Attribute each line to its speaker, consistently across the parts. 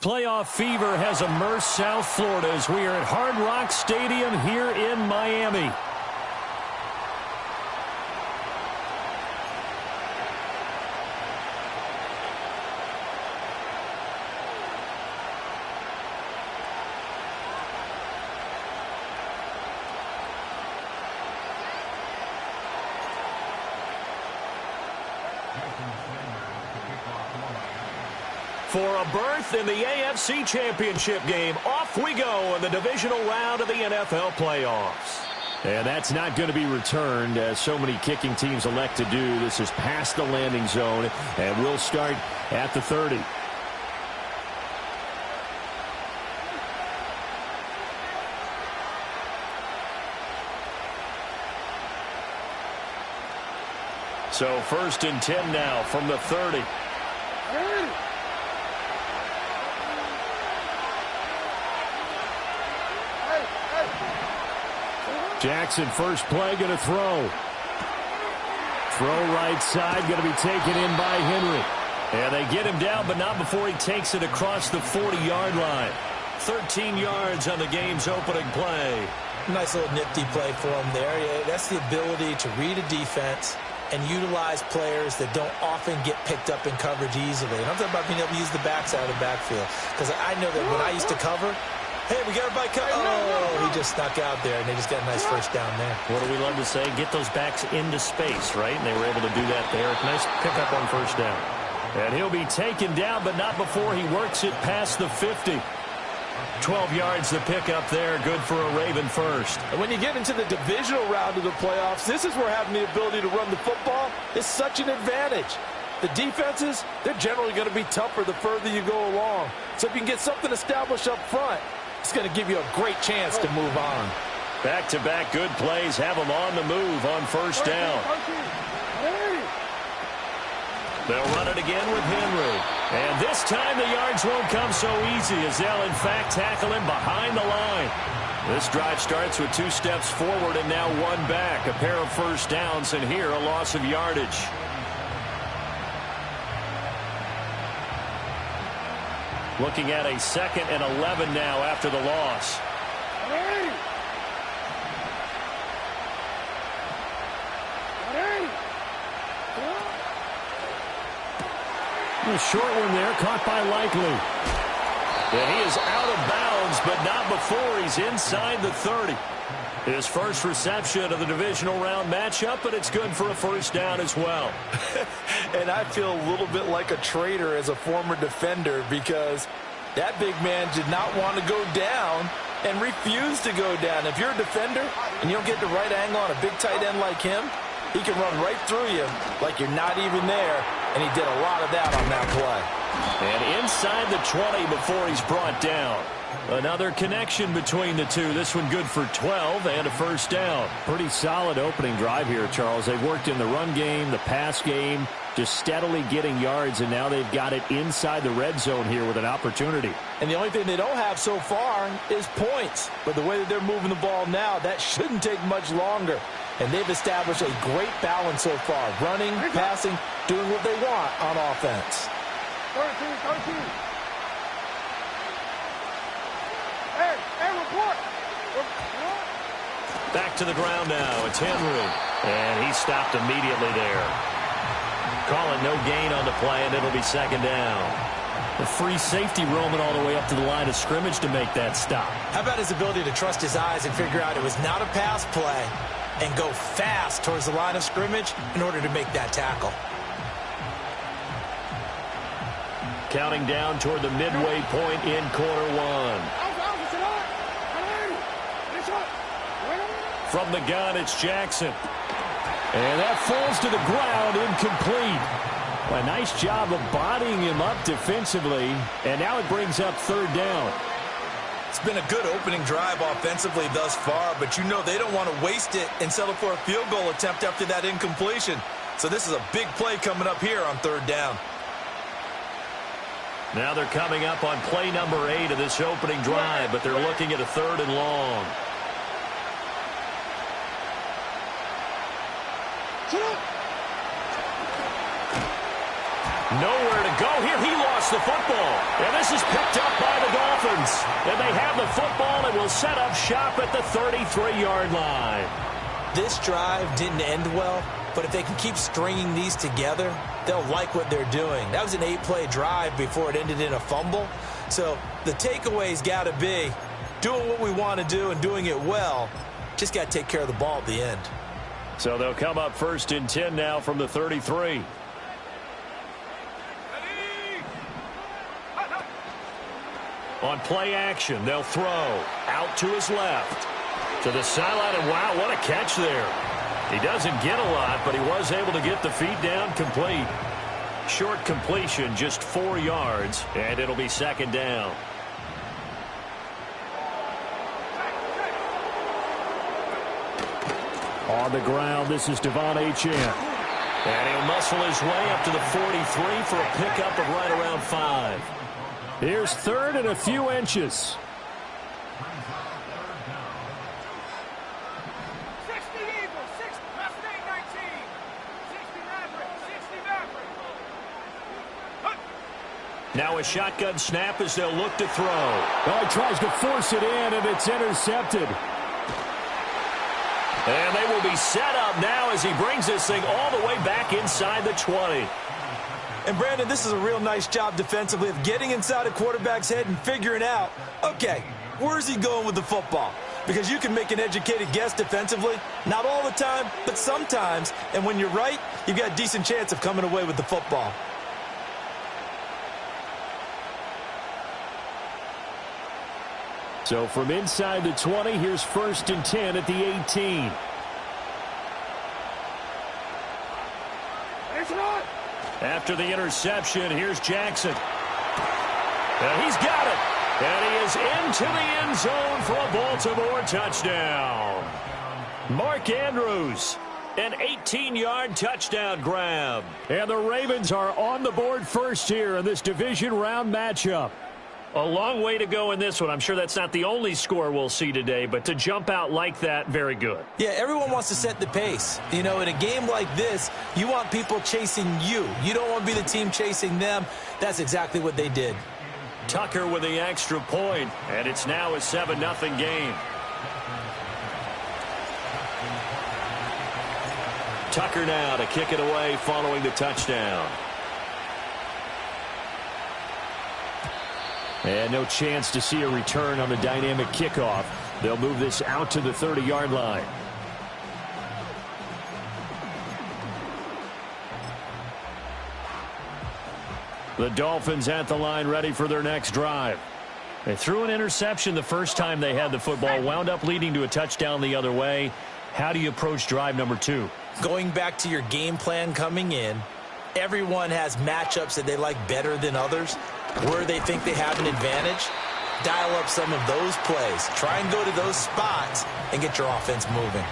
Speaker 1: Playoff fever has immersed South Florida as we are at Hard Rock Stadium here in Miami. For a berth in the AFC Championship game, off we go in the divisional round of the NFL playoffs. And that's not going to be returned, as so many kicking teams elect to do. This is past the landing zone, and we'll start at the 30. So 1st and 10 now from the 30. Jackson, first play, going to throw. Throw right side, going to be taken in by Henry. And they get him down, but not before he takes it across the 40-yard line. 13 yards on the game's opening play.
Speaker 2: Nice little nifty play for him there. Yeah, that's the ability to read a defense and utilize players that don't often get picked up in coverage easily. And I'm talking about being able to use the backside of the backfield. Because I know that when I used to cover, hey, we got everybody covered. Oh, he just snuck out there, and they just got a nice first down there.
Speaker 1: What do we love to say? Get those backs into space, right? And they were able to do that there. Nice pickup on first down. And he'll be taken down, but not before he works it past the 50. 12 yards the pickup there. Good for a Raven first.
Speaker 3: And when you get into the divisional round of the playoffs, this is where having the ability to run the football is such an advantage. The defenses, they're generally going to be tougher the further you go along. So if you can get something established up front, it's going to give you a great chance to move on.
Speaker 1: Back-to-back good plays have them on the move on first down. They'll run it again with Henry. And this time the yards won't come so easy as they'll, in fact, tackle him behind the line. This drive starts with 2 steps forward and now 1 back. A pair of first downs, and here a loss of yardage. Looking at a 2nd and 11 now after the loss. A short one there, caught by Likely. And he is out of bounds, but not before he's inside the 30. His first reception of the divisional round matchup, but it's good for a first down as well.
Speaker 3: And I feel a little bit like a traitor as a former defender, because that big man did not want to go down and refused to go down. If you're a defender and you don't get the right angle on a big tight end like him, he can run right through you like you're not even there, and he did a lot of that on that play.
Speaker 1: And inside the 20 before he's brought down. Another connection between the two. This one good for 12 and a first down. Pretty solid opening drive here, Charles. They've worked in the run game, the pass game, just steadily getting yards, and now they've got it inside the red zone here with an opportunity.
Speaker 3: And the only thing they don't have so far is points. But the way that they're moving the ball now, that shouldn't take much longer. And they've established a great balance so far. Running, passing, doing what they want on offense.
Speaker 4: 13. Hey, report.
Speaker 1: Back to the ground now. It's Henry. And he stopped immediately there. Calling no gain on the play, and it'll be 2nd down. The free safety roaming all the way up to the line of scrimmage to make that stop.
Speaker 2: How about his ability to trust his eyes and figure out it was not a pass play and go fast towards the line of scrimmage in order to make that tackle.
Speaker 1: Counting down toward the midway point in quarter 1. From the gun, it's Jackson. And that falls to the ground, incomplete. A nice job of bodying him up defensively, and now it brings up 3rd down.
Speaker 2: It's been a good opening drive offensively thus far, but you know they don't want to waste it and settle for a field goal attempt after that incompletion. So this is a big play coming up here on 3rd down.
Speaker 1: Now they're coming up on play number 8 of this opening drive, but they're looking at a 3rd and long. Nowhere to go here. He lost the football. And this is picked up set up shop at the 33-yard line.
Speaker 2: This drive didn't end well, but if they can keep stringing these together, they'll like what they're doing. That was an 8-play drive before it ended in a fumble. So the takeaway's got to be doing what we want to do and doing it well. Just got to take care of the ball at the end.
Speaker 1: So they'll come up 1st and 10 now from the 33. On play action, they'll throw out to his left. To the sideline, and wow, what a catch there. He doesn't get a lot, but he was able to get the feet down complete. Short completion, just 4 yards, and it'll be 2nd down. On the ground, this is Devon Achane. And he'll muscle his way up to the 43 for a pickup of right around 5. Here's 3rd and a few inches.
Speaker 4: 60 Eagles, 60, Mustang 19, 60 Maverick, 60 Maverick.
Speaker 1: Now a shotgun snap as they'll look to throw. Oh, he tries to force it in, and it's intercepted. And they will be set up now as he brings this thing all the way back inside the 20.
Speaker 2: And, Brandon, this is a real nice job defensively of getting inside a quarterback's head and figuring out, okay, where's he going with the football? Because you can make an educated guess defensively. Not all the time, but sometimes. And when you're right, you've got a decent chance of coming away with the football.
Speaker 1: So from inside the 20, here's 1st and 10 at the 18. After the interception, here's Jackson. And he's got it. And he is into the end zone for a Baltimore touchdown. Mark Andrews, an 18-yard touchdown grab. And the Ravens are on the board first here in this division round matchup. A long way to go in this one. I'm sure that's not the only score we'll see today, but to jump out like that, very good.
Speaker 2: Yeah, everyone wants to set the pace. You know, in a game like this, you want people chasing you. You don't want to be the team chasing them. That's exactly what they did.
Speaker 1: Tucker with the extra point, and it's now a 7-0 game. Tucker now to kick it away following the touchdown. And no chance to see a return on the dynamic kickoff. They'll move this out to the 30-yard line. The Dolphins at the line ready for their next drive. They threw an interception the first time they had the football, wound up leading to a touchdown the other way. How do you approach drive number 2?
Speaker 2: Going back to your game plan coming in, everyone has matchups that they like better than others. Where they think they have an advantage, dial up some of those plays. Try and go to those spots and get your offense moving.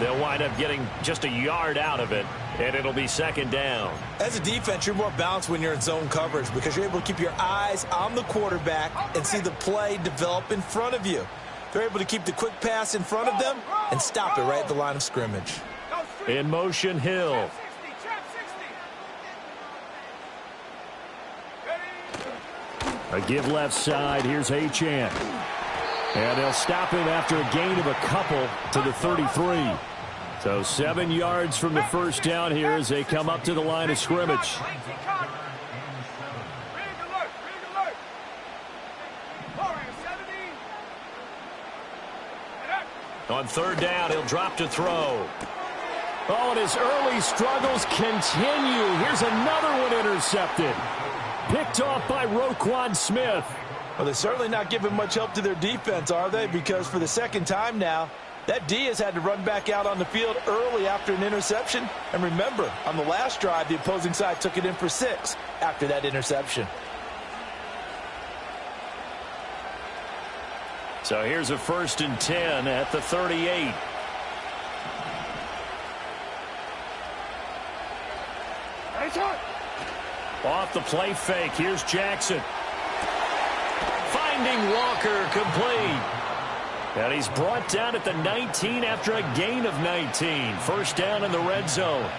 Speaker 1: They'll wind up getting just a yard out of it, and it'll be 2nd down.
Speaker 2: As a defense, you're more balanced when you're in zone coverage because you're able to keep your eyes on the quarterback and see the play develop in front of you. They're able to keep the quick pass in front of them and stop it right at the line of scrimmage.
Speaker 1: In motion, Hill. A give left side. Here's Achane. And they'll stop him after a gain of a couple to the 33. So 7 yards from the first down here as they come up to the line of scrimmage. On 3rd down, he'll drop to throw. Oh, and his early struggles continue. Here's another one intercepted. Picked off by Roquan Smith.
Speaker 3: Well, they're certainly not giving much help to their defense, are they? Because for the 2nd time now, that D has had to run back out on the field early after an interception. And remember, on the last drive, the opposing side took it in for 6 after that interception.
Speaker 1: So here's a 1st and 10 at the 38. Off the play fake. Here's Jackson. Finding Walker complete. And he's brought down at the 19 after a gain of 19. 1st down in the red zone.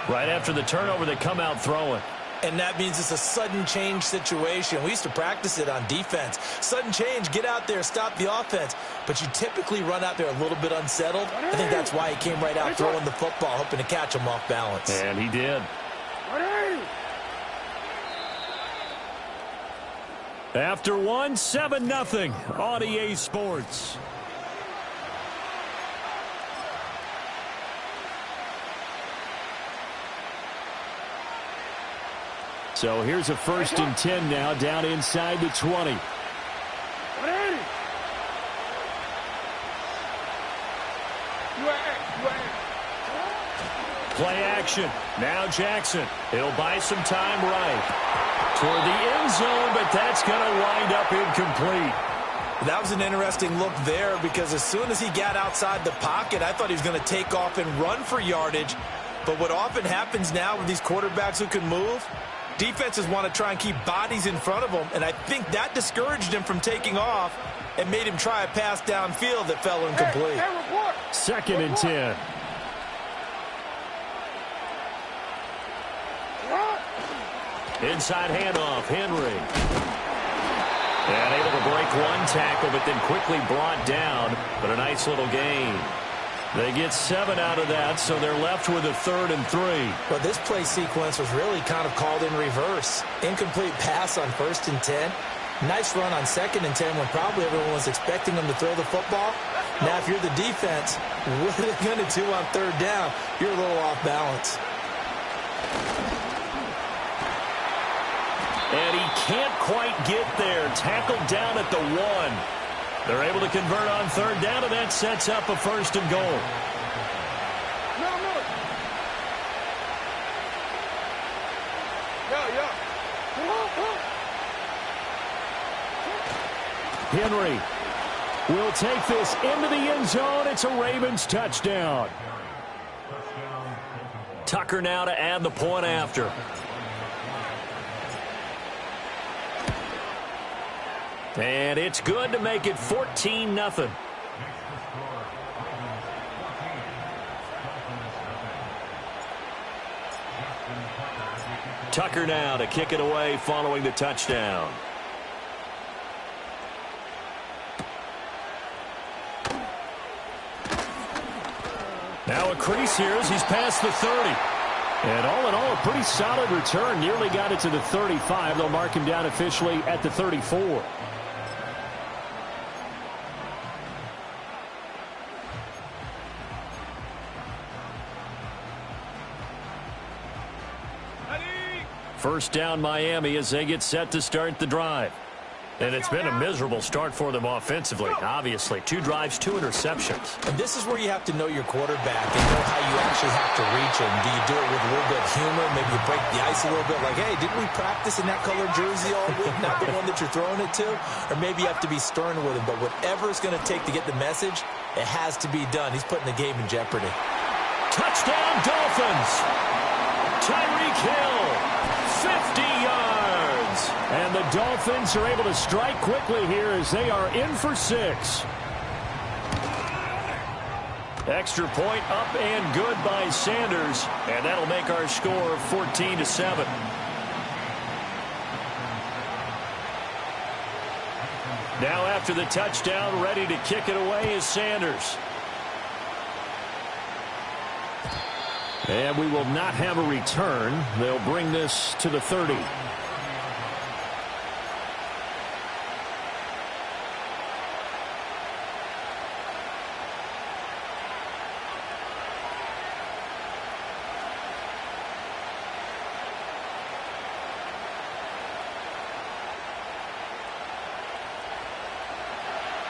Speaker 1: Right after the turnover, they come out throwing.
Speaker 2: And that means it's a sudden change situation. We used to practice it on defense. Sudden change, get out there, stop the offense. But you typically run out there a little bit unsettled. I think that's why he came right out throwing the football, hoping to catch him off balance.
Speaker 1: And he did. After one, 7-0 on EA Sports. So here's a 1st and 10 now, down inside the 20. Play action. Now Jackson. He'll buy some time right toward the end zone, but that's going to wind up incomplete.
Speaker 2: That was an interesting look there because as soon as he got outside the pocket, I thought he was going to take off and run for yardage. But what often happens now with these quarterbacks who can move, defenses want to try and keep bodies in front of them, and I think that discouraged him from taking off and made him try a pass downfield that fell incomplete.
Speaker 1: 2nd and 10. Inside handoff, Henry. And able to break one tackle, but then quickly brought down. But a nice little gain. They get 7 out of that, so they're left with a 3rd and 3.
Speaker 2: Well, this play sequence was really kind of called in reverse. Incomplete pass on 1st and 10. Nice run on 2nd and 10 when probably everyone was expecting them to throw the football. Now, if you're the defense, what are they going to do on 3rd down? You're a little off balance.
Speaker 1: And he can't quite get there. Tackled down at the 1. They're able to convert on 3rd down, and that sets up a 1st and goal. Henry will take this into the end zone. It's a Ravens touchdown. Tucker now to add the point after. And it's good to make it 14-0. Tucker now to kick it away following the touchdown. Now a crease here as he's past the 30. And all in all, a pretty solid return. Nearly got it to the 35. They'll mark him down officially at the 34. First down Miami as they get set to start the drive. And it's been a miserable start for them offensively, obviously. 2 drives, 2 interceptions.
Speaker 2: And this is where you have to know your quarterback and know how you actually have to reach him. Do you do it with a little bit of humor? Maybe you break the ice a little bit like, hey, didn't we practice in that colored jersey all week? Not the one that you're throwing it to? Or maybe you have to be stern with him. But whatever it's going to take to get the message, it has to be done. He's putting the game in jeopardy.
Speaker 1: Touchdown, Dolphins! Tyreek Hill, 50 yards. And the Dolphins are able to strike quickly here as they are in for 6. Extra point up and good by Sanders. And that'll make our score 14-7. Now after the touchdown, ready to kick it away is Sanders. And we will not have a return. They'll bring this to the 30.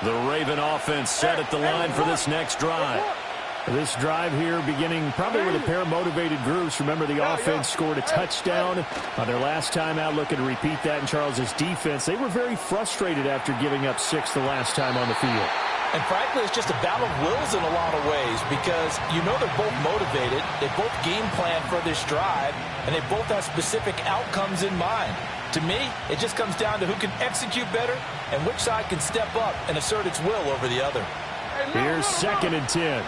Speaker 1: The Raven offense set at the line for this next drive. This drive here beginning probably with a pair of motivated groups. Remember, the offense scored a touchdown on their last time out. Looking to repeat that in Charles's defense. They were very frustrated after giving up 6 the last time on the field.
Speaker 2: And frankly, it's just a battle of wills in a lot of ways because you know they're both motivated. They both game plan for this drive, and they both have specific outcomes in mind. To me, it just comes down to who can execute better and which side can step up and assert its will over the other.
Speaker 1: Here's 2nd and 10.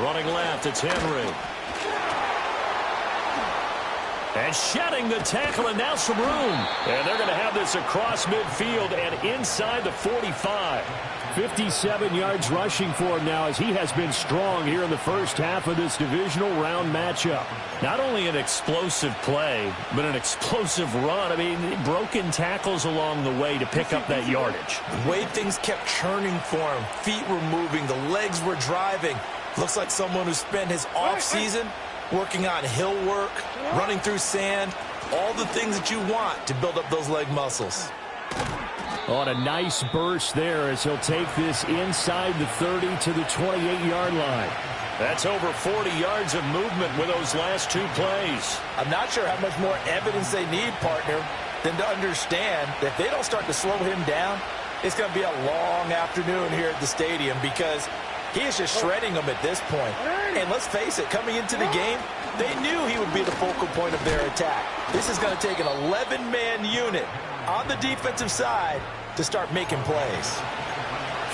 Speaker 1: Running left, it's Henry. And shedding the tackle, and now some room. And they're going to have this across midfield and inside the 45. 57 yards rushing for him now as he has been strong here in the first half of this divisional round matchup. Not only an explosive play, but an explosive run. I mean, broken tackles along the way to pick up that yardage.
Speaker 2: The way things kept churning for him, feet were moving, the legs were driving. Looks like someone who spent his offseason working on hill work, running through sand, all the things that you want to build up those leg muscles.
Speaker 1: On a nice burst there as he'll take this inside the 30 to the 28-yard line. That's over 40 yards of movement with those last two plays.
Speaker 2: I'm not sure how much more evidence they need, partner, than to understand that if they don't start to slow him down, it's going to be a long afternoon here at the stadium because he is just shredding them at this point. And let's face it, coming into the game, they knew he would be the focal point of their attack. This is going to take an 11-man unit on the defensive side to start making plays.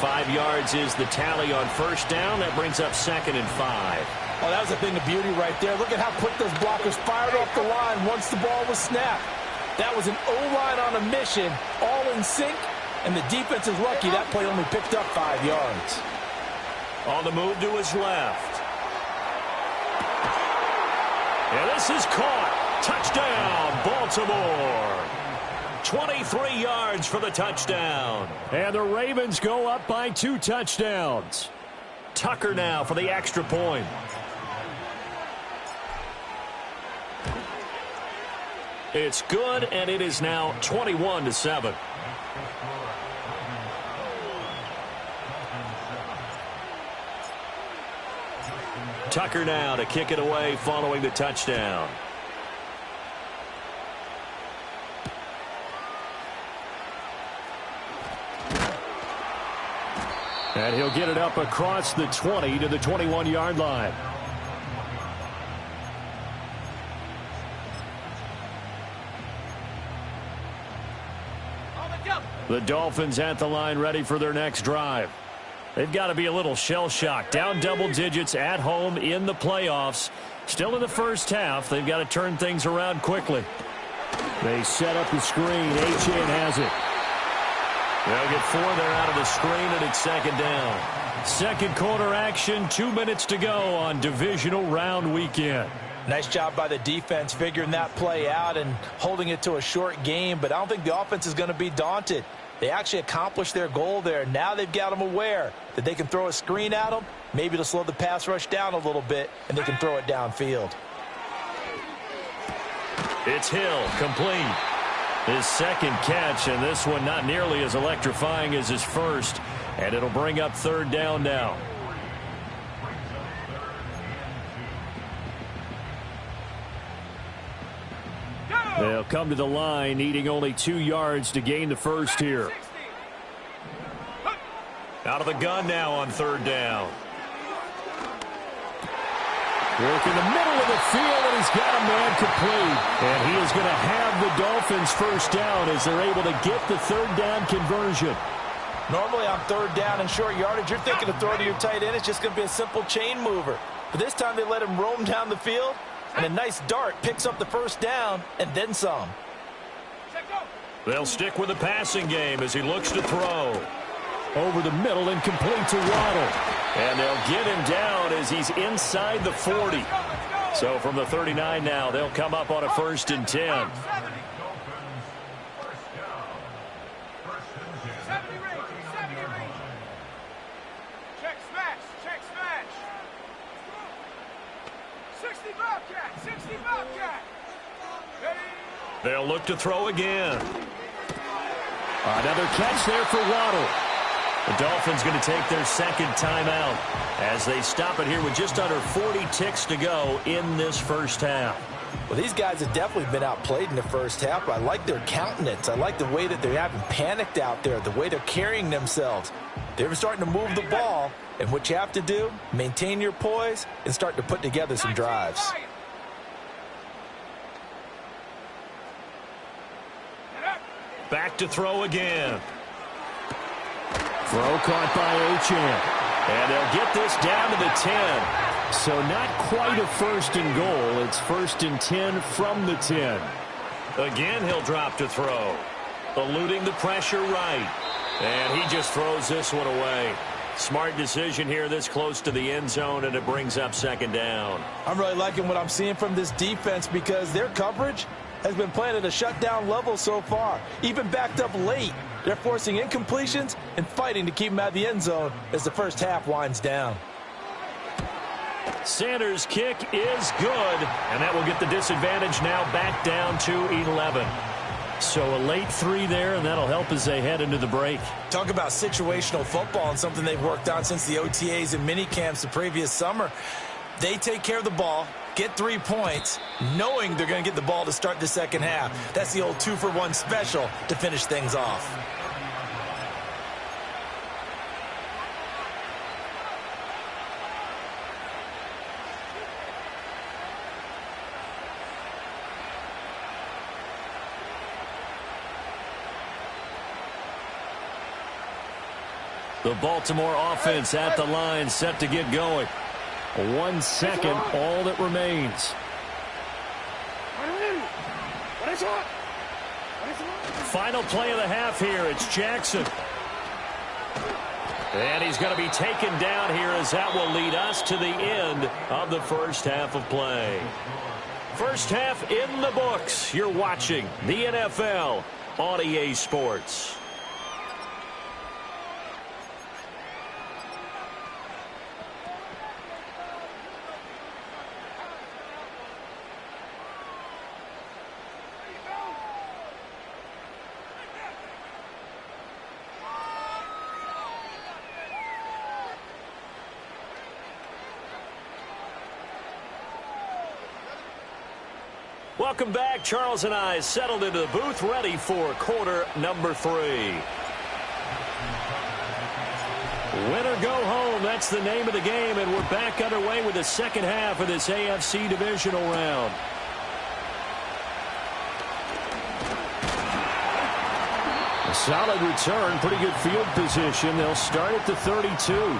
Speaker 1: 5 yards is the tally on first down. That brings up 2nd and 5.
Speaker 2: Oh, that was a thing of beauty right there. Look at how quick those blockers fired off the line once the ball was snapped. That was an O-line on a mission, all in sync, and the defense is lucky that play only picked up 5 yards.
Speaker 1: On the move to his left. And this is caught. Touchdown, Baltimore. 23 yards for the touchdown. And the Ravens go up by 2 touchdowns. Tucker now for the extra point. It's good, and it is now 21-7. Tucker now to kick it away following the touchdown. And he'll get it up across the 20 to the 21-yard line. The Dolphins at the line ready for their next drive. They've got to be a little shell-shocked. Down double digits at home in the playoffs. Still in the first half. They've got to turn things around quickly. They set up the screen. Achane has it. They'll get 4 there out of the screen, and it's 2nd down. Second quarter action, 2 minutes to go on divisional round weekend.
Speaker 2: Nice job by the defense figuring that play out and holding it to a short game, but I don't think the offense is going to be daunted. They actually accomplished their goal there. Now they've got them aware that they can throw a screen at them, maybe to slow the pass rush down a little bit, and they can throw it downfield.
Speaker 1: It's Hill, complete. His second catch, and this one not nearly as electrifying as his first. And it'll bring up 3rd down now. They'll come to the line, needing only 2 yards to gain the first here. Out of the gun now on 3rd down. Work in the middle of the field, and he's got a man complete. And he is going to have the Dolphins first down as they're able to get the 3rd down conversion.
Speaker 2: Normally on 3rd down and short yardage, you're thinking of throwing to your tight end. It's just going to be a simple chain mover. But this time they let him roam down the field, and a nice dart picks up the first down and then some.
Speaker 1: They'll stick with the passing game as he looks to throw. Over the middle and complete to Waddle. And they'll get him down as he's inside the 40. So from the 39 now, they'll come up on a 1st and 10.
Speaker 4: Check smash, check smash. 60 Bobcat, 60 Bobcat. Ready?
Speaker 1: They'll look to throw again. Another catch there for Waddle. The Dolphins going to take their 2nd timeout as they stop it here with just under 40 ticks to go in this first half.
Speaker 2: Well, these guys have definitely been outplayed in the first half. I like their countenance. I like the way that they haven't panicked out there, the way they're carrying themselves. They're starting to move the ball, and what you have to do, maintain your poise and start to put together some drives.
Speaker 1: Back to throw again. Throw caught by Achane. And they'll get this down to the 10. So not quite a first and goal. It's first and 10 from the 10. Again, he'll drop to throw. Eluding the pressure right. And he just throws this one away. Smart decision here this close to the end zone, and it brings up second down.
Speaker 2: I'm really liking what I'm seeing from this defense because their coverage has been playing at a shutdown level so far. Even backed up late, they're forcing incompletions and fighting to keep them out of the end zone as the first half winds down.
Speaker 1: Sanders' kick is good, and that will get the disadvantage now back down to 11. So a late 3 there, and that'll help as they head into the break.
Speaker 2: Talk about situational football and something they've worked on since the OTAs and mini camps the previous summer. They take care of the ball, get 3 points, knowing they're going to get the ball to start the second half. That's the old 2-for-1 special to finish things off.
Speaker 1: The Baltimore offense at the line, set to get going. 1 second, all that remains. Final play of the half here. It's Jackson. And he's going to be taken down here as that will lead us to the end of the first half of play. First half in the books. You're watching the NFL on EA Sports. Welcome back. Charles and I settled into the booth, ready for quarter number 3. Win or go home, that's the name of the game, and we're back underway with the second half of this AFC divisional round. A solid return, pretty good field position. They'll start at the 32.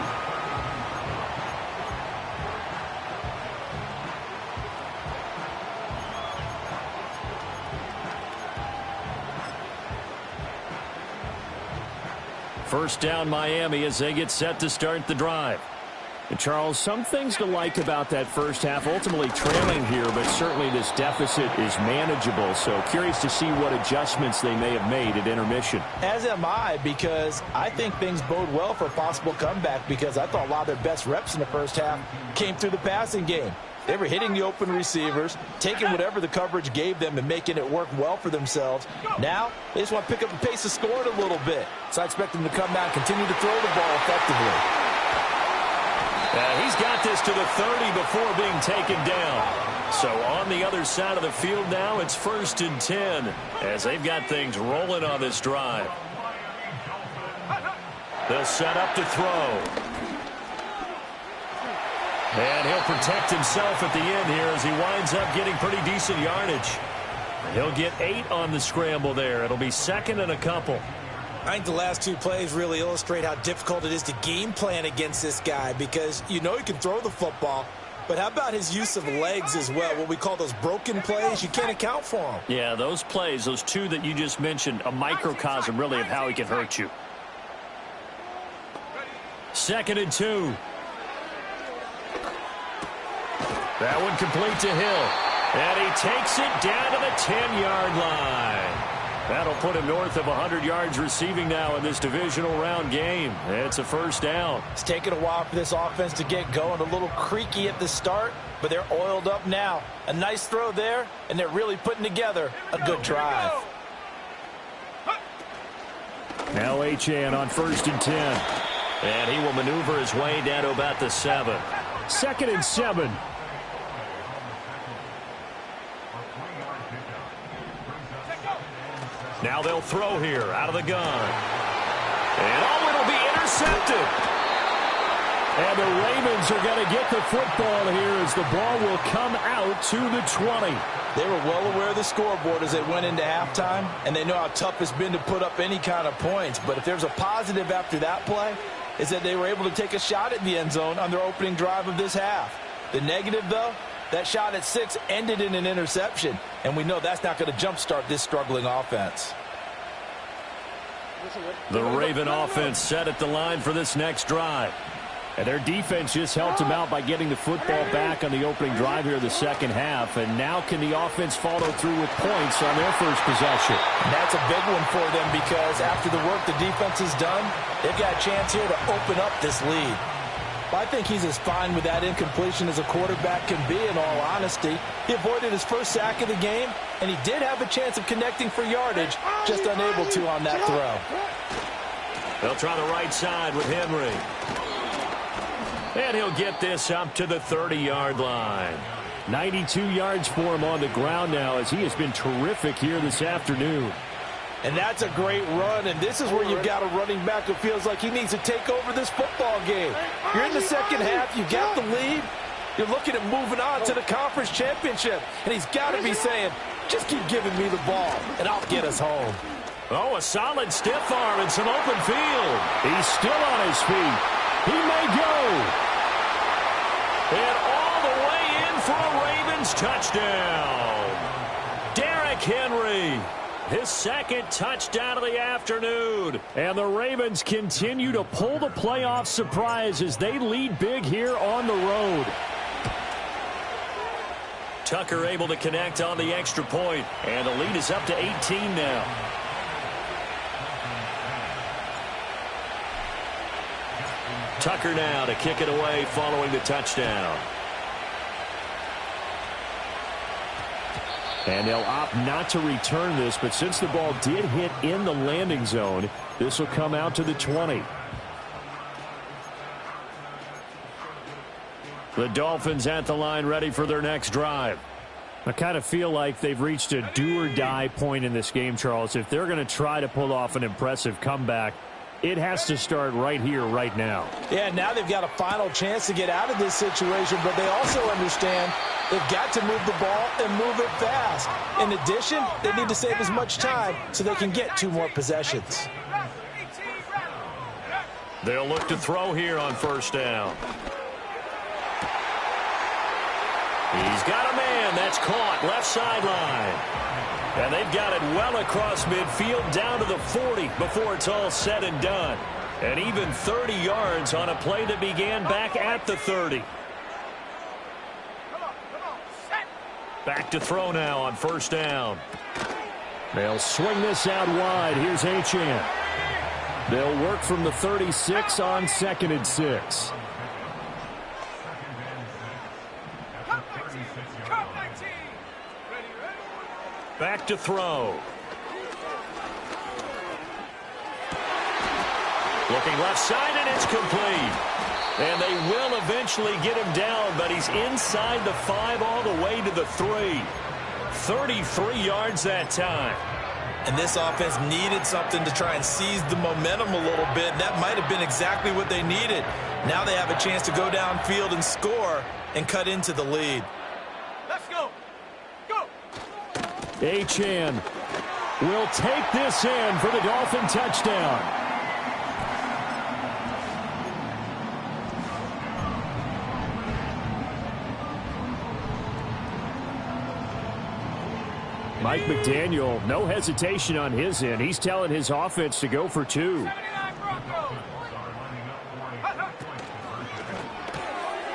Speaker 1: First down Miami as they get set to start the drive. And Charles, some things to like about that first half. Ultimately trailing here, but certainly this deficit is manageable. So curious to see what adjustments they may have made at intermission.
Speaker 2: As am I, because I think things bode well for a possible comeback, because I thought a lot of their best reps in the first half came through the passing game. They were hitting the open receivers, taking whatever the coverage gave them and making it work well for themselves. Now, they just want to pick up the pace of scoring a little bit. So I expect them to come out and continue to throw the ball effectively.
Speaker 1: He's got this to the 30 before being taken down. So on the other side of the field now, it's first and 10 as they've got things rolling on this drive. They'll set up to throw. And he'll protect himself at the end here as he winds up getting pretty decent yardage. He'll get 8 on the scramble there. It'll be second and a couple.
Speaker 2: I think the last 2 plays really illustrate how difficult it is to game plan against this guy, because you know he can throw the football, but how about his use of legs as well? What we call those broken plays, you can't account for them.
Speaker 1: Yeah, those plays, those 2 that you just mentioned, a microcosm really of how he can hurt you. Second and 2. That one complete to Hill. And he takes it down to the 10-yard line. That'll put him north of 100 yards receiving now in this divisional round game. It's a first down.
Speaker 2: It's taken a while for this offense to get going. A little creaky at the start, but they're oiled up now. A nice throw there, and they're really putting together a good drive.
Speaker 1: Now Achane on first and 10. And he will maneuver his way down to about the 7. Second and 7. Now they'll throw here out of the gun. And oh, it'll be intercepted. And the Ravens are going to get the football here as the ball will come out to the 20.
Speaker 2: They were well aware of the scoreboard as they went into halftime, and they know how tough it's been to put up any kind of points. But if there's a positive after that play, is that they were able to take a shot at the end zone on their opening drive of this half. The negative, though, that shot at 6 ended in an interception, and we know that's not going to jumpstart this struggling offense.
Speaker 1: The Raven offense set at the line for this next drive. And their defense just helped them out by getting the football back on the opening drive here in the second half. And now can the offense follow through with points on their first possession?
Speaker 2: And that's a big one for them because after the work the defense has done, they've got a chance here to open up this lead. I think he's as fine with that incompletion as a quarterback can be, in all honesty. He avoided his first sack of the game, and he did have a chance of connecting for yardage, just unable to on that throw.
Speaker 1: They'll try the right side with Henry. And he'll get this up to the 30-yard line. 92 yards for him on the ground now as he has been terrific here this afternoon.
Speaker 2: And that's a great run, and this is where you've got a running back who feels like he needs to take over this football game. You're in the second half, you got the lead, you're looking at moving on to the conference championship, and he's got to be saying, just keep giving me the ball, and I'll get us home.
Speaker 1: Oh, a solid stiff arm and some open field. He's still on his feet. He may go. And all the way in for a Ravens touchdown. Derrick Henry. His second touchdown of the afternoon. And the Ravens continue to pull the playoff surprise as they lead big here on the road. Tucker able to connect on the extra point. And the lead is up to 18 now. Tucker now to kick it away following the touchdown. And they'll opt not to return this, but since the ball did hit in the landing zone, this will come out to the 20. The Dolphins at the line ready for their next drive. I kind of feel like they've reached a do-or-die point in this game, Charles. If they're going to try to pull off an impressive comeback, it has to start right here, right now.
Speaker 2: Yeah, now they've got a final chance to get out of this situation, but they also understand they've got to move the ball and move it fast. In addition, they need to save as much time so they can get 2 more possessions.
Speaker 1: They'll look to throw here on first down. He's got a man that's caught left sideline. And they've got it well across midfield down to the 40 before it's all said and done. And even 30 yards on a play that began back at the 30. Back to throw now on first down. They'll swing this out wide. Here's Achane. They'll work from the 36 on 2nd and 6. Back to throw. Looking left side, and it's complete. And they will eventually get him down, but he's inside the 5 all the way to the 3. 33 yards that time.
Speaker 2: And this offense needed something to try and seize the momentum a little bit. That might have been exactly what they needed. Now they have a chance to go downfield and score and cut into the lead.
Speaker 4: Let's go. Go.
Speaker 1: Achane will take this in for the Dolphin touchdown. Mike McDaniel, no hesitation on his end. He's telling his offense to go for 2.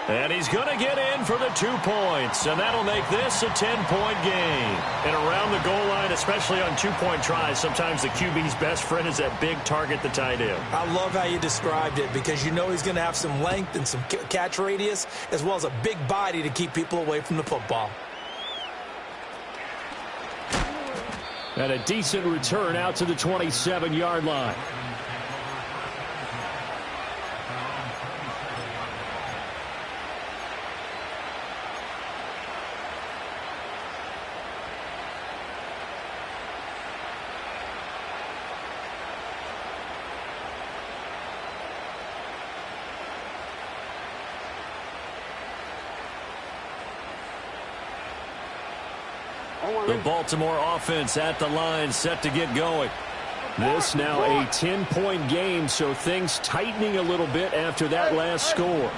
Speaker 1: And he's going to get in for the 2 points, and that'll make this a 10-point game. And around the goal line, especially on 2-point tries, sometimes the QB's best friend is that big target, the tight end.
Speaker 2: I love how you described it because you know he's going to have some length and some catch radius as well as a big body to keep people away from the football.
Speaker 1: And a decent return out to the 27-yard line. The Baltimore offense at the line, set to get going. This now a 10-point game, so things tightening a little bit after that last score.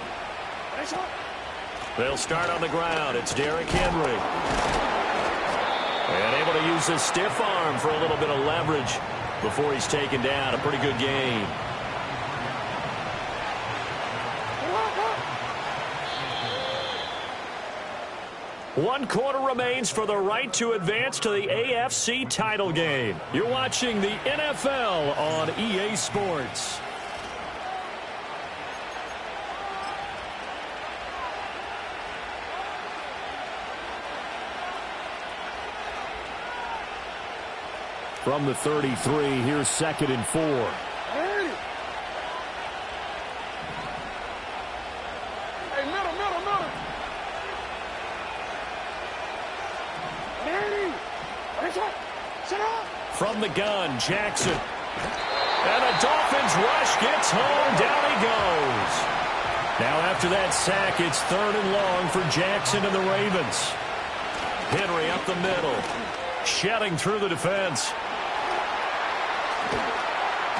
Speaker 1: They'll start on the ground. It's Derrick Henry. And able to use his stiff arm for a little bit of leverage before he's taken down. A pretty good game. One quarter remains for the right to advance to the AFC title game. You're watching the NFL on EA Sports. From the 33, here's 2nd and 4.
Speaker 4: Hey, middle.
Speaker 1: From the gun, Jackson. And a Dolphins rush gets home. Down he goes. Now after that sack, it's 3rd and long for Jackson and the Ravens. Henry up the middle. Shedding through the defense.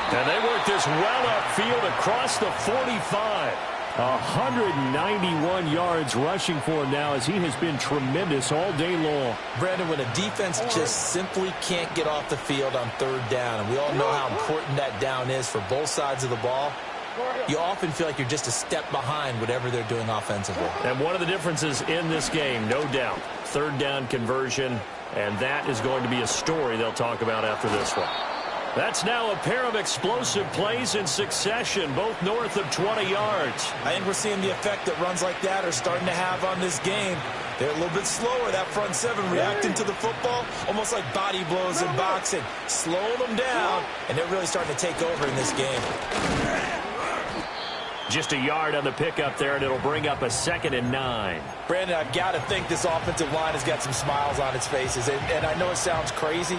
Speaker 1: And they work this well upfield across the 45. 191 yards rushing for him now as he has been tremendous all day long.
Speaker 2: Brandon, when a defense just simply can't get off the field on 3rd down, and we all know how important that down is for both sides of the ball, you often feel like you're just a step behind whatever they're doing offensively.
Speaker 1: And one of the differences in this game, no doubt, 3rd down conversion, and that is going to be a story they'll talk about after this one. That's now a pair of explosive plays in succession, both north of 20 yards.
Speaker 2: I think we're seeing the effect that runs like that are starting to have on this game. They're a little bit slower, that front 7, reacting to the football, almost like body blows in boxing, slowing them down, and they're really starting to take over in this game.
Speaker 1: Just a yard on the pickup there, and it'll bring up a 2nd and 9.
Speaker 2: Brandon, I've got to think this offensive line has got some smiles on its faces, and I know it sounds crazy,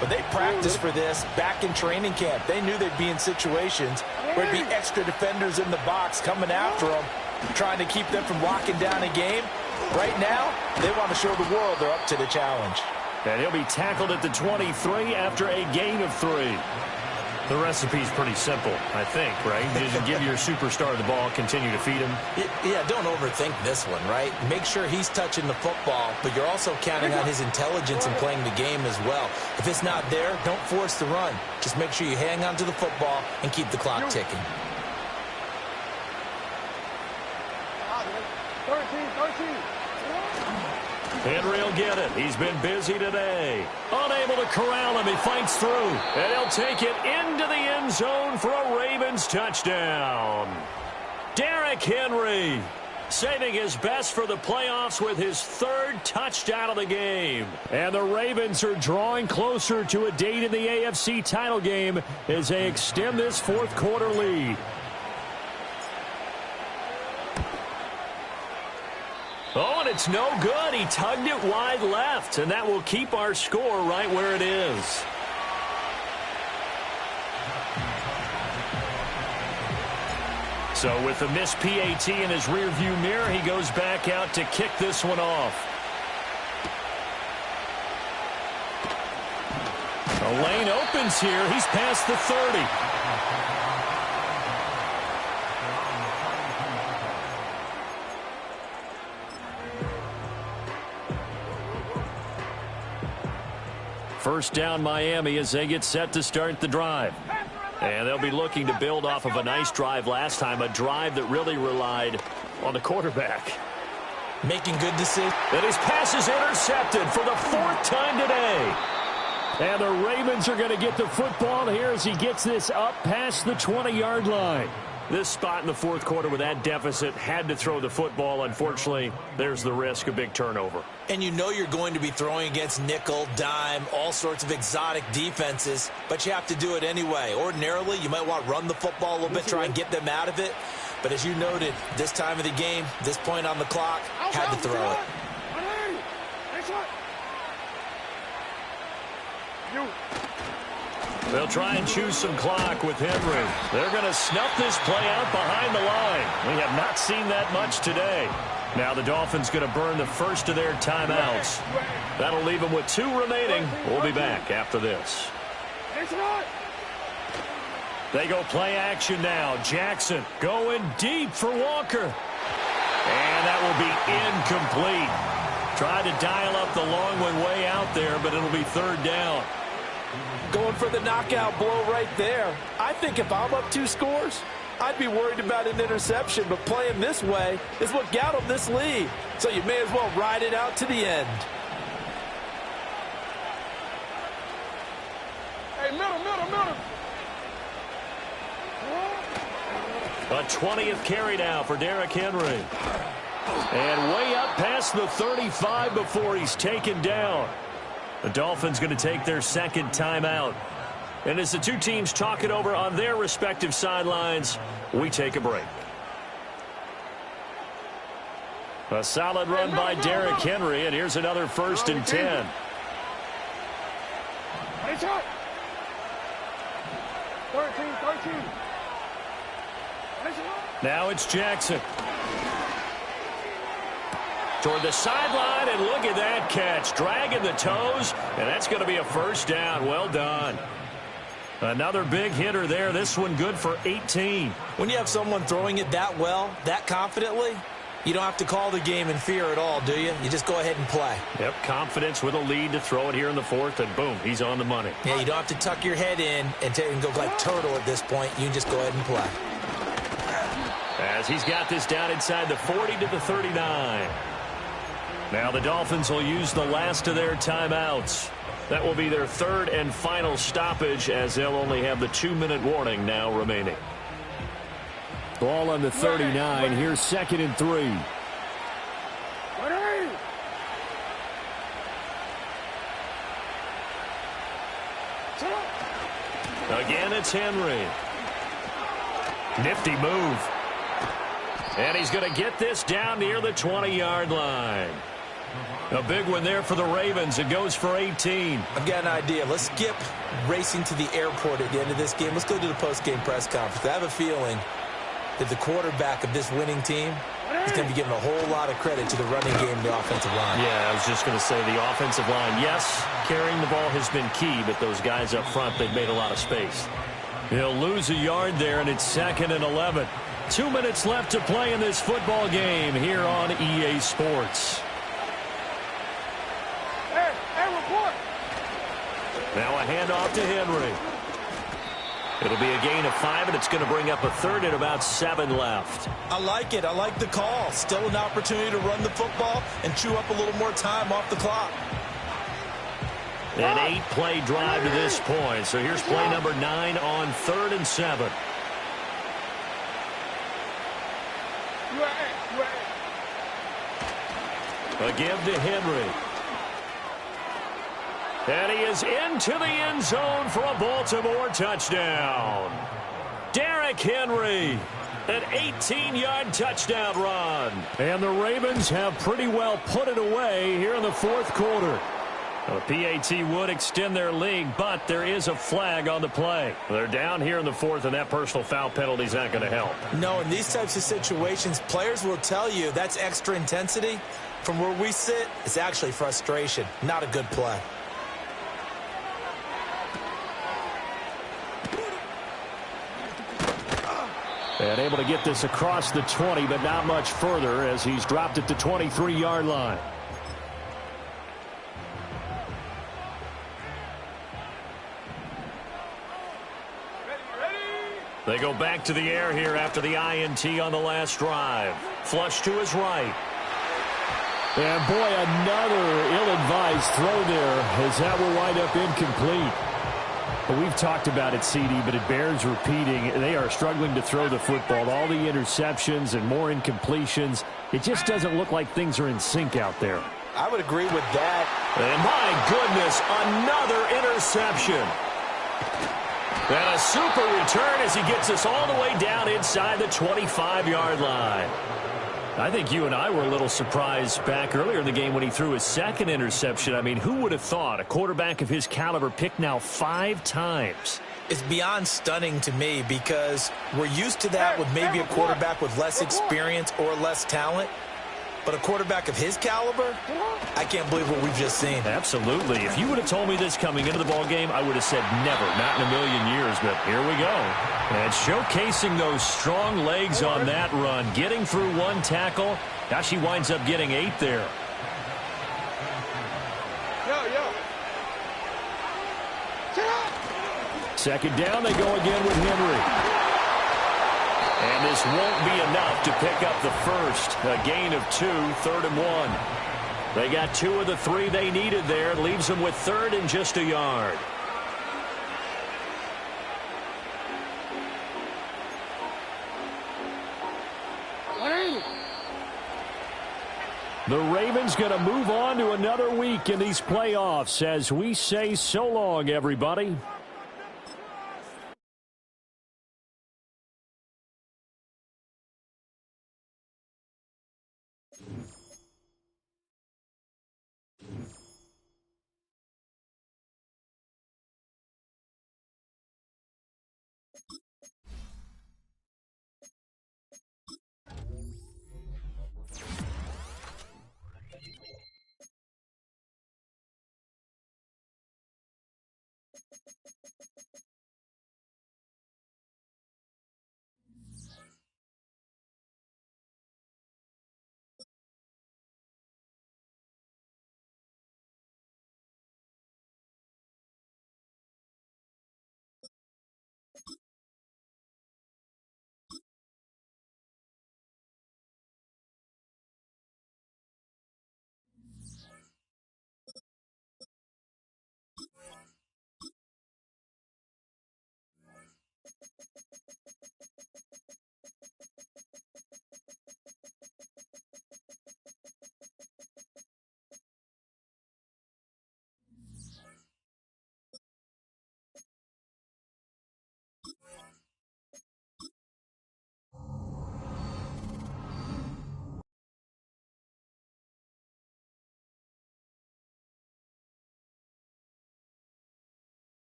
Speaker 2: but they practiced for this back in training camp. They knew they'd be in situations where there'd be extra defenders in the box coming after them, trying to keep them from locking down a game. Right now, they want to show the world they're up to the challenge.
Speaker 1: And he'll be tackled at the 23 after a gain of 3. The recipe's pretty simple, I think, right? Just give your superstar the ball, continue to feed him.
Speaker 2: Yeah, don't overthink this one, right? Make sure he's touching the football, but you're also counting on his intelligence in playing the game as well. If it's not there, don't force the run. Just make sure you hang on to the football and keep the clock ticking.
Speaker 4: 13.
Speaker 1: Henry will get it. He's been busy today. Unable to corral him. He fights through. And he'll take it into the end zone for a Ravens touchdown. Derrick Henry saving his best for the playoffs with his 3rd touchdown of the game. And the Ravens are drawing closer to a date in the AFC title game as they extend this 4th quarter lead. Oh, and it's no good. He tugged it wide left, and that will keep our score right where it is. So with the missed PAT in his rearview mirror, he goes back out to kick this one off. A lane opens here. He's past the 30. First down Miami as they get set to start the drive. And they'll be looking to build off of a nice drive last time, a drive that really relied on the quarterback.
Speaker 2: Making good decisions.
Speaker 1: And his pass is intercepted for the 4th time today. And the Ravens are going to get the football here as he gets this up past the 20-yard line. This spot in the 4th quarter with that deficit had to throw the football. Unfortunately, there's the risk of big turnover.
Speaker 2: And you know you're going to be throwing against nickel, dime, all sorts of exotic defenses, but you have to do it anyway. Ordinarily, you might want to run the football a little bit, try and get them out of it. But as you noted, this time of the game, this point on the clock, had to throw it.
Speaker 1: They'll try and choose some clock with Henry. They're going to snuff this play out behind the line. We have not seen that much today. Now the Dolphins going to burn the first of their timeouts. That'll leave them with 2 remaining. We'll be back after this. They go play action now. Jackson going deep for Walker. And that will be incomplete. Tried to dial up the long one way out there, but it'll be third down.
Speaker 3: Going for the knockout blow right there. I think if I'm up 2 scores, I'd be worried about an interception, but playing this way is what got him this lead. So you may as well ride it out to the end.
Speaker 4: Hey, middle.
Speaker 1: A 20th carry now for Derrick Henry. And way up past the 35 before he's taken down. The Dolphins going to take their second timeout. And as the two teams talk it over on their respective sidelines, we take a break. A solid run by Derrick Henry, and here's another 1st and 10.
Speaker 4: Nice shot. 13.
Speaker 1: Now it's Jackson. Toward the sideline, and look at that catch. Dragging the toes, and that's going to be a 1st down. Well done. Another big hitter there. This one good for 18.
Speaker 2: When you have someone throwing it that well, that confidently, you don't have to call the game in fear at all, do you? You just go ahead and play.
Speaker 1: Yep, confidence with a lead to throw it here in the 4th, and boom, he's on the money.
Speaker 2: Yeah, you don't have to tuck your head in and go like turtle at this point. You just go ahead and play.
Speaker 1: As he's got this down inside the 40 to the 39. Now the Dolphins will use the last of their timeouts. That will be their 3rd and final stoppage, as they'll only have the 2-minute warning now remaining. Ball on the 39. Here's 2nd and 3. Again, it's Henry. Nifty move. And he's going to get this down near the 20-yard line. A big one there for the Ravens. It goes for 18.
Speaker 2: I've got an idea. Let's skip racing to the airport at the end of this game. Let's go to the post-game press conference. I have a feeling that the quarterback of this winning team is going to be giving a whole lot of credit to the running game and the offensive line.
Speaker 1: Yeah, I was just going to say the offensive line. Yes, carrying the ball has been key, but those guys up front, they've made a lot of space. He'll lose a yard there, and it's 2nd and 11. 2 minutes left to play in this football game here on EA Sports.
Speaker 4: Hey, report.
Speaker 1: Now a handoff to Henry. It'll be a gain of 5, and it's going to bring up a 3rd and about 7 left.
Speaker 2: I like it. I like the call. Still an opportunity to run the football and chew up a little more time off the clock.
Speaker 1: An 8-play drive to this point. So here's play number 9 on 3rd and 7. A give to Henry. And he is into the end zone for a Baltimore touchdown. Derrick Henry, an 18-yard touchdown run. And the Ravens have pretty well put it away here in the 4th quarter. The PAT would extend their lead, but there is a flag on the play. They're down here in the 4th, and that personal foul penalty is not going to help.
Speaker 2: No, in these types of situations, players will tell you that's extra intensity. From where we sit, it's actually frustration, not a good play.
Speaker 1: And able to get this across the 20, but not much further as he's dropped at the 23-yard line. They go back to the air here after the INT on the last drive. Flush to his right. And boy, another ill-advised throw there as that will wind up incomplete. But we've talked about it, CD, but it bears repeating. They are struggling to throw the football. All the interceptions and more incompletions. It just doesn't look like things are in sync out there.
Speaker 2: I would agree with that.
Speaker 1: And my goodness, another interception. And a super return as he gets us all the way down inside the 25-yard line. I think you and I were a little surprised back earlier in the game when he threw his 2nd interception. I mean, who would have thought a quarterback of his caliber picked now 5 times?
Speaker 2: It's beyond stunning to me because we're used to that with maybe a quarterback with less experience or less talent. But a quarterback of his caliber, I can't believe what we've just seen.
Speaker 1: Absolutely. If you would have told me this coming into the ball game, I would have said never, not in a million years. But here we go. And showcasing those strong legs on that run, getting through one tackle. Gosh, he winds up getting 8 there. Second down, they go again with Henry. And this won't be enough to pick up the first. A gain of 2, 3rd and 1. They got 2 of the 3 they needed there. Leaves them with 3rd and just a yard. The Ravens going to move on to another week in these playoffs as we say so long, everybody.